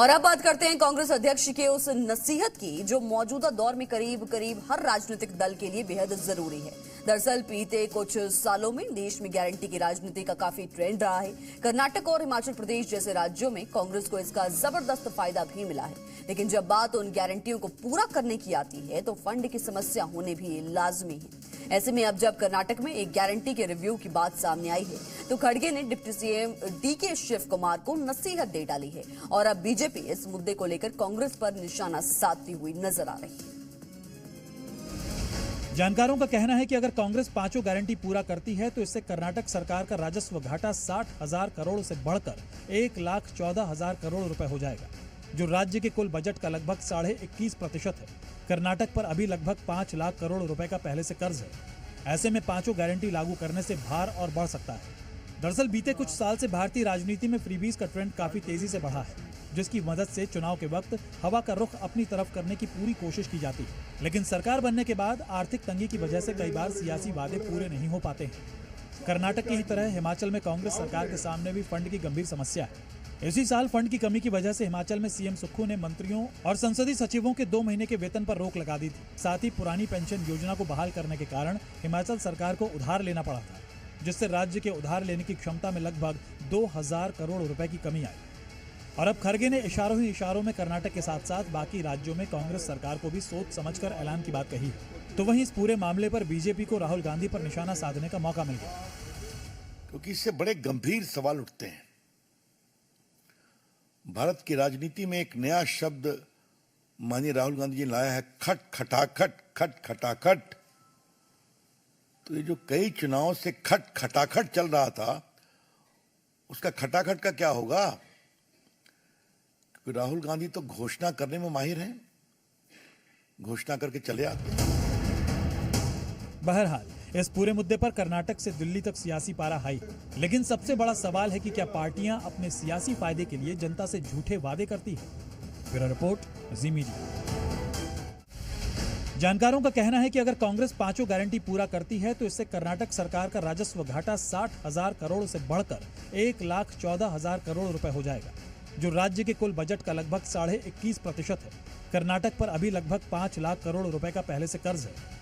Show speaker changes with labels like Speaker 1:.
Speaker 1: और अब बात करते हैं कांग्रेस अध्यक्ष के उस नसीहत की जो मौजूदा दौर में करीब करीब हर राजनीतिक दल के लिए बेहद जरूरी है। दरअसल बीते कुछ सालों में देश में गारंटी की राजनीति का काफी ट्रेंड रहा है। कर्नाटक और हिमाचल प्रदेश जैसे राज्यों में कांग्रेस को इसका जबरदस्त फायदा भी मिला है, लेकिन जब बात उन गारंटियों को पूरा करने की आती है तो फंड की समस्या होने भी लाजमी है। ऐसे में अब जब कर्नाटक में एक गारंटी के रिव्यू की बात सामने आई है तो खड़गे ने deputy CM DK Shivakumar को नसीहत दे डाली है और अब बीजेपी इस मुद्दे को लेकर कांग्रेस पर निशाना साधती हुई नजर आ रही है।
Speaker 2: जानकारों का कहना है कि अगर कांग्रेस पांचों गारंटी पूरा करती है तो इससे कर्नाटक सरकार का राजस्व घाटा 60,000 करोड़ से बढ़कर 1,14,000 करोड़ रुपए हो जाएगा, जो राज्य के कुल बजट का लगभग 21.5% है। कर्नाटक पर अभी लगभग 5 लाख करोड़ रुपए का पहले से कर्ज है। ऐसे में पांचों गारंटी लागू करने से भार और बढ़ सकता है। दरअसल बीते कुछ साल से भारतीय राजनीति में फ्रीबीज का ट्रेंड काफी तेजी से बढ़ा है, जिसकी मदद से चुनाव के वक्त हवा का रुख अपनी तरफ करने की पूरी कोशिश की जाती है। लेकिन सरकार बनने के बाद आर्थिक तंगी की वजह से कई बार सियासी वादे पूरे नहीं हो पाते हैं। कर्नाटक की ही तरह हिमाचल में कांग्रेस सरकार के सामने भी फंड की गंभीर समस्या है। इसी साल फंड की कमी की वजह से हिमाचल में सीएम सुक्खू ने मंत्रियों और संसदीय सचिवों के 2 महीने के वेतन पर रोक लगा दी थी। साथ ही पुरानी पेंशन योजना को बहाल करने के कारण हिमाचल सरकार को उधार लेना पड़ा था, जिससे राज्य के उधार लेने की क्षमता में लगभग 2,000 करोड़ रुपए की कमी आई। और अब खड़गे ने इशारों ही इशारों में कर्नाटक के साथ साथ बाकी राज्यों में कांग्रेस सरकार को भी सोच समझकर ऐलान की बात कही है। तो वहीं इस पूरे मामले पर बीजेपी को राहुल गांधी पर निशाना साधने का मौका मिल गया,
Speaker 3: क्योंकि इससे बड़े गंभीर सवाल उठते हैं। भारत की राजनीति में एक नया शब्द माननीय राहुल गांधी जी ने लाया है, खट खटाखट। तो ये जो कई चुनावों से खट खटाखट चल रहा था, उसका खटाखट का क्या होगा? क्योंकि राहुल गांधी तो घोषणा करने में माहिर हैं, घोषणा करके चले आते हैं।
Speaker 2: बहरहाल इस पूरे मुद्दे पर कर्नाटक से दिल्ली तक सियासी पारा हाई, लेकिन सबसे बड़ा सवाल है कि क्या पार्टियां अपने सियासी फायदे के लिए जनता से झूठे वादे करती हैं? ब्यूरो रिपोर्ट, जी मीडिया। जानकारों का कहना है कि अगर कांग्रेस पांचों गारंटी पूरा करती है तो इससे कर्नाटक सरकार का राजस्व घाटा 60,000 करोड़ से बढ़कर 1,14,000 करोड़ रुपए हो जाएगा, जो राज्य के कुल बजट का लगभग 21.5% है। कर्नाटक पर अभी लगभग 5 लाख करोड़ रुपए का पहले से कर्ज है।